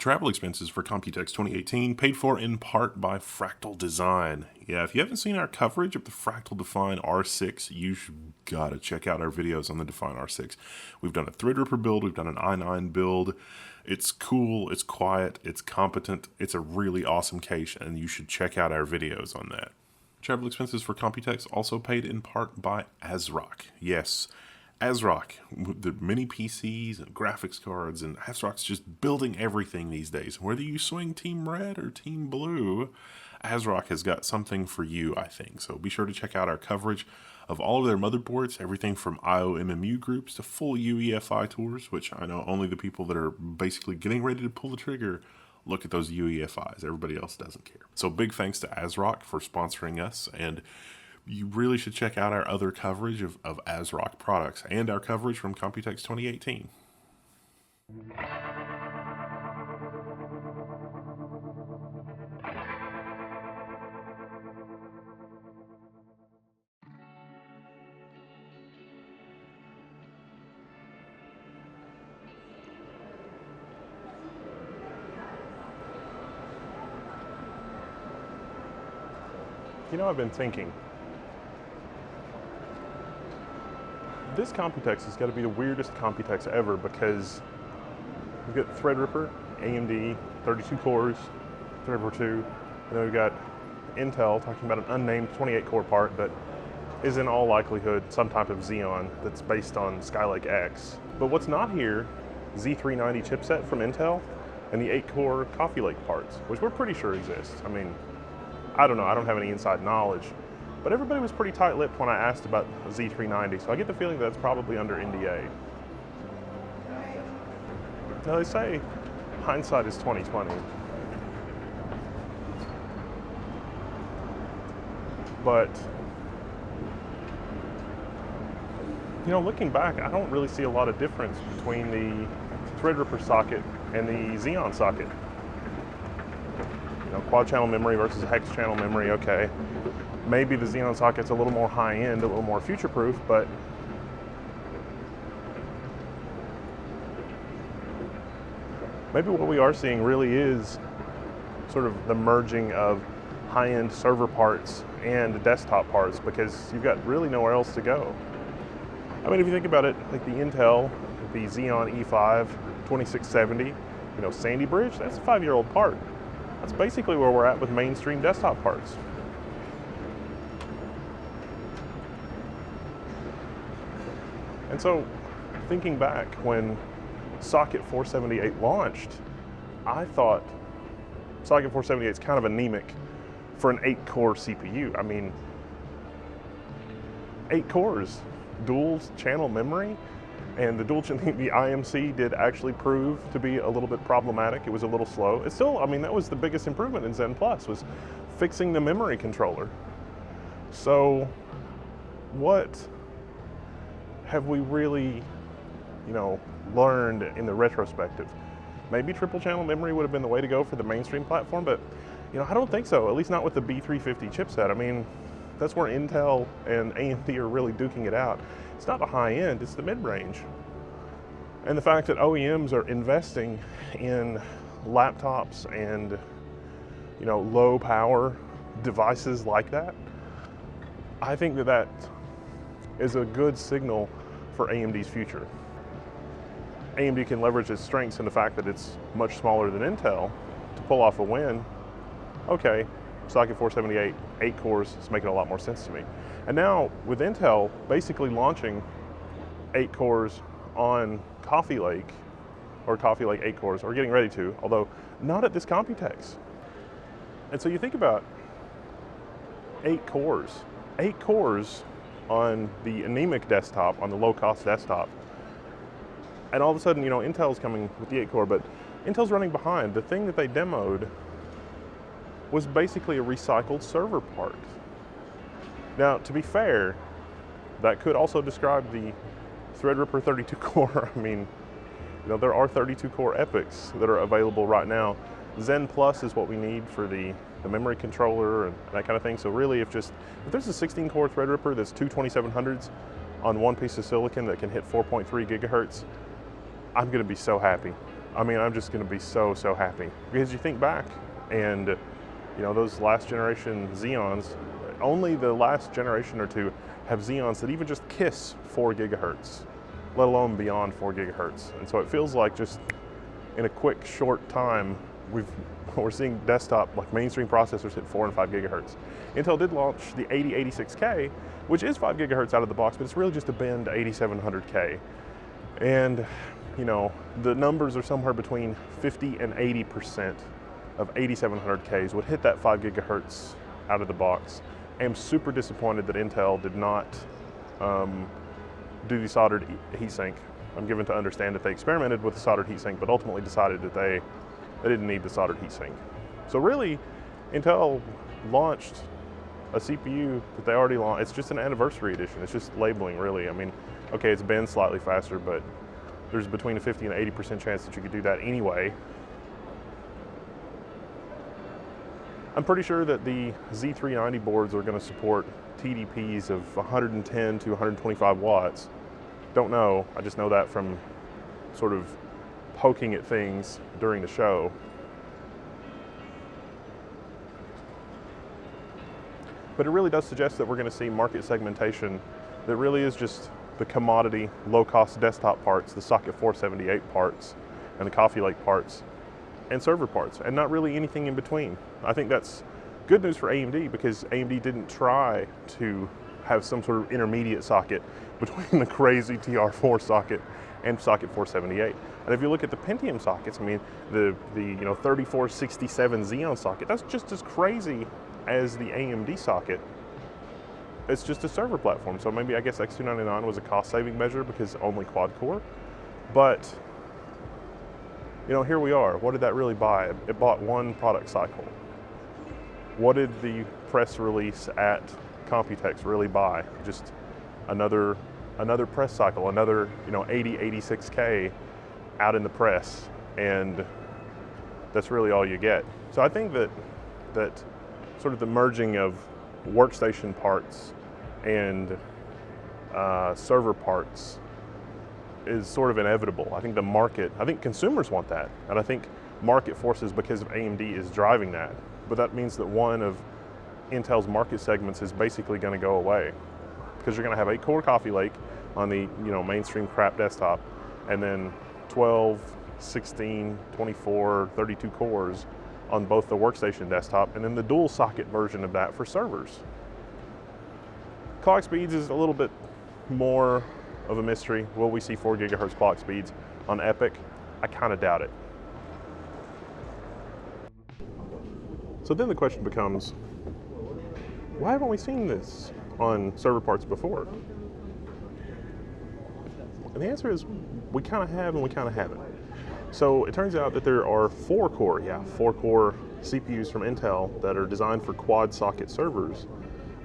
Travel expenses for Computex 2018 paid for in part by Fractal Design. Yeah, if you haven't seen our coverage of the Fractal Define R6, you've got to check out our videos on the Define R6. We've done a Threadripper build, we've done an i9 build. It's cool, it's quiet, it's competent, it's a really awesome case, and you should check out our videos on that. Travel expenses for Computex also paid in part by ASRock. Yes, ASRock, the mini PCs and graphics cards, and ASRock's just building everything these days. Whether you swing Team Red or Team Blue, ASRock has got something for you, I think. So be sure to check out our coverage of all of their motherboards, everything from IOMMU groups to full UEFI tours, which I know only the people that are basically getting ready to pull the trigger look at those UEFIs. Everybody else doesn't care. So big thanks to ASRock for sponsoring us, and you really should check out our other coverage of ASRock products and our coverage from Computex 2018. You know, I've been thinking, this Computex has got to be the weirdest Computex ever, because we've got Threadripper, AMD, 32 cores, Threadripper 2, and then we've got Intel talking about an unnamed 28 core part that is in all likelihood some type of Xeon that's based on Skylake X. But what's not here, Z390 chipset from Intel and the 8 core Coffee Lake parts, which we're pretty sure exist. I mean, I don't know, I don't have any inside knowledge, but everybody was pretty tight-lipped when I asked about Z390, so I get the feeling that's probably under NDA. Now they say hindsight is 20/20, but you know, looking back, I don't really see a lot of difference between the Threadripper socket and the Xeon socket. You know, quad channel memory versus hex channel memory, okay. Maybe the Xeon socket's a little more high-end, a little more future-proof, but maybe what we are seeing really is sort of the merging of high-end server parts and desktop parts, because you've got really nowhere else to go. I mean, if you think about it, like the Intel, the Xeon E5 2670, you know, Sandy Bridge, that's a 5-year-old part. That's basically where we're at with mainstream desktop parts. And so, thinking back when Socket 478 launched, I thought Socket 478 is kind of anemic for an 8-core CPU. I mean, 8 cores, dual channel memory, and the the IMC did actually prove to be a little bit problematic. It was a little slow. It's still, I mean, that was the biggest improvement in Zen Plus, was fixing the memory controller. So what have we really, you know, learned in the retrospective? Maybe triple channel memory would have been the way to go for the mainstream platform, but you know, I don't think so, at least not with the B350 chipset. I mean, that's where Intel and AMD are really duking it out. It's not the high end, it's the mid-range. And the fact that OEMs are investing in laptops and, you know, low power devices like that, I think that that is a good signal for AMD's future. AMD can leverage its strengths in the fact that it's much smaller than Intel to pull off a win. Okay, Socket 478, 8 cores, it's making a lot more sense to me. And now with Intel basically launching 8 cores on Coffee Lake, or Coffee Lake 8 cores, or getting ready to, although not at this Computex. And so you think about 8 cores on the anemic desktop, on the low-cost desktop, and all of a sudden, you know, Intel's coming with the 8 core, but Intel's running behind. The thing that they demoed was basically a recycled server part. Now, to be fair, that could also describe the Threadripper 32 core. I mean, you know, there are 32 core epics that are available right now. Zen Plus is what we need for the memory controller and that kind of thing. So really, if there's a 16 core Threadripper that's two 2700s on one piece of silicon that can hit 4.3 gigahertz, I'm gonna be so happy. I mean, I'm just going to be so happy, because you think back, and those last generation Xeons, only the last generation or two have Xeons that even just kiss 4 gigahertz, let alone beyond 4 gigahertz. And so it feels like just in a quick, short time, we're seeing desktop, like mainstream processors, hit 4 and 5 gigahertz. Intel did launch the 8086K, which is 5 gigahertz out of the box, but it's really just a bend 8700K. And the numbers are somewhere between 50 and 80% of 8700Ks would hit that 5 gigahertz out of the box. I am super disappointed that Intel did not do the soldered heatsink. I'm given to understand that they experimented with the soldered heatsink, but ultimately decided that they didn't need the soldered heatsink. So really, Intel launched a CPU that they already launched. It's just an anniversary edition. It's just labeling, really. I mean, okay, it's been slightly faster, but there's between a 50 and 80% chance that you could do that anyway. I'm pretty sure that the Z390 boards are going to support TDPs of 110 to 125 watts. Don't know. I just know that from sort of poking at things during the show. But it really does suggest that we're going to see market segmentation that really is just the commodity, low-cost desktop parts, the socket 478 parts, and the Coffee Lake parts, and server parts, and not really anything in between. I think that's good news for AMD, because AMD didn't try to have some sort of intermediate socket between the crazy TR4 socket and socket 478. And if you look at the Pentium sockets, I mean, the 3467 Xeon socket, that's just as crazy as the AMD socket. It's just a server platform. So maybe, I guess, X299 was a cost-saving measure because only quad-core. But, here we are. What did that really buy? It bought one product cycle. What did the press release at Computex really buy? Just another press cycle, another 86K out in the press, and that's really all you get. So I think that sort of the merging of workstation parts and server parts is sort of inevitable. I think consumers want that, and I think market forces, because of AMD, is driving that. But that means that one of Intel's market segments is basically going to go away, because you're going to have 8-core Coffee Lake on the mainstream crap desktop, and then 12, 16, 24, 32 cores on both the workstation desktop, and then the dual socket version of that for servers. Clock speeds is a little bit more of a mystery. Will we see 4 gigahertz clock speeds on EPYC? I kind of doubt it. So then the question becomes, why haven't we seen this on server parts before? And the answer is, we kind of have and we kind of haven't. So it turns out that there are 4-core CPUs from Intel that are designed for quad socket servers.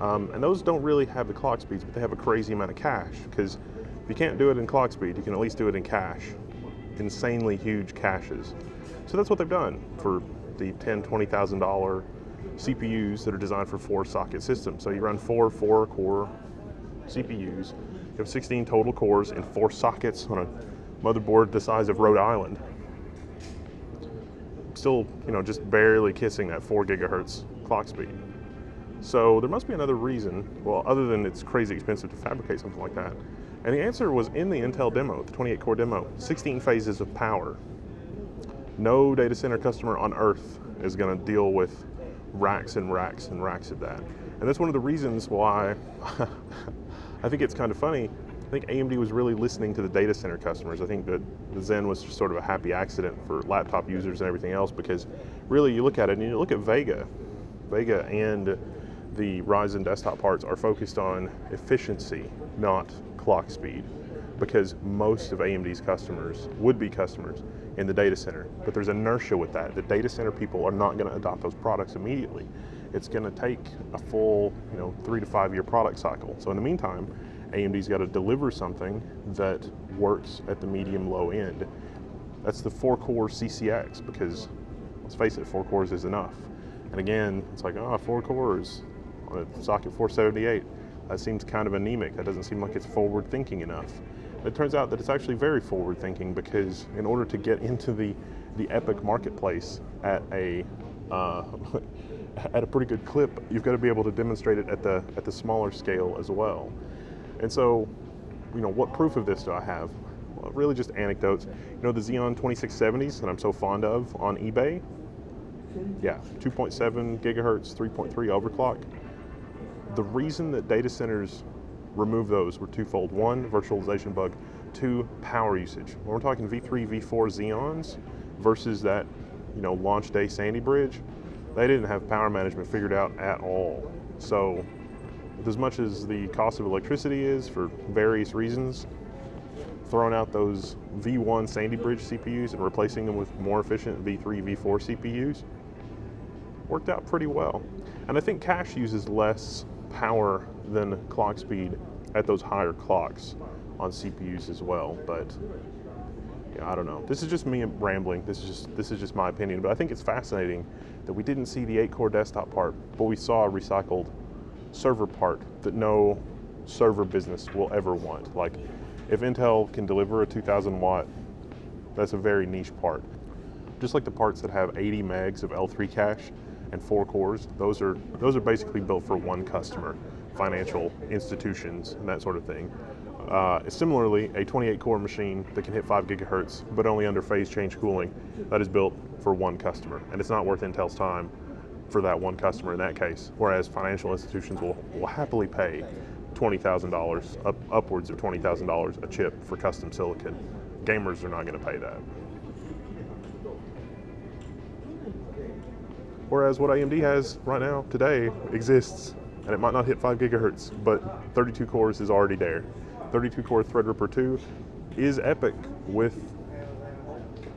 And those don't really have the clock speeds, but they have a crazy amount of cache, because if you can't do it in clock speed, you can at least do it in cache. Insanely huge caches. So that's what they've done for the $10,000, $20,000 CPUs that are designed for 4-socket systems. So you run 4-core CPUs. You have 16 total cores and 4 sockets on a motherboard the size of Rhode Island. Still, just barely kissing that 4 gigahertz clock speed. So there must be another reason, well, other than it's crazy expensive to fabricate something like that. And the answer was in the Intel demo, the 28-core demo, 16 phases of power. No data center customer on earth is going to deal with racks and racks and racks of that. And that's one of the reasons why I think it's kind of funny. I think AMD was really listening to the data center customers. I think that the Zen was just sort of a happy accident for laptop users and everything else, because really you look at it and you look at Vega and the Ryzen desktop parts are focused on efficiency, not clock speed, because most of AMD's customers would be customers in the data center. But there's inertia with that. The data center people are not going to adopt those products immediately. It's going to take a full 3 to 5 year product cycle. So in the meantime, AMD's got to deliver something that works at the medium-low end. That's the 4-core CCX, because let's face it, 4 cores is enough. And again, it's like, 4 cores on a socket 478. That seems kind of anemic. That doesn't seem like it's forward-thinking enough. It turns out that it's actually very forward thinking, because in order to get into the EPYC marketplace at a at a pretty good clip, you've got to be able to demonstrate it at the smaller scale as well. And so, what proof of this do I have? Well, really just anecdotes. The Xeon 2670s that I'm so fond of on eBay? Yeah, 2.7 gigahertz, 3.3 overclock. The reason that data centers remove those were twofold. One, virtualization bug. Two, power usage. When we're talking V3, V4 Xeons versus that, launch day Sandy Bridge, they didn't have power management figured out at all. So, with as much as the cost of electricity is for various reasons, throwing out those V1 Sandy Bridge CPUs and replacing them with more efficient V3, V4 CPUs worked out pretty well. And I think cache uses less power than clock speed at those higher clocks on CPUs as well. But yeah, I don't know. This is just me rambling. This is just my opinion. But I think it's fascinating that we didn't see the 8-core desktop part, but we saw a recycled server part that no server business will ever want. Like, if Intel can deliver a 2000 watt, that's a very niche part. Just like the parts that have 80 megs of L3 cache and 4 cores, those are basically built for one customer, financial institutions and that sort of thing. Similarly, a 28-core machine that can hit 5 gigahertz, but only under phase change cooling, that is built for one customer, and it's not worth Intel's time for that one customer in that case. Whereas financial institutions will happily pay $20,000, upwards of $20,000 a chip for custom silicon. Gamers are not going to pay that. Whereas what AMD has right now, today, exists, and it might not hit 5 gigahertz, but 32 cores is already there. 32 core Threadripper 2 is EPYC with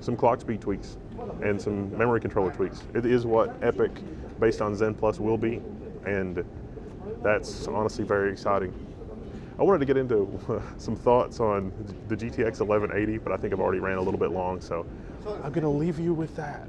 some clock speed tweaks and some memory controller tweaks. It is what EPYC based on Zen Plus will be, and that's honestly very exciting. I wanted to get into some thoughts on the GTX 1180, but I think I've already ran a little bit long, so I'm going to leave you with that.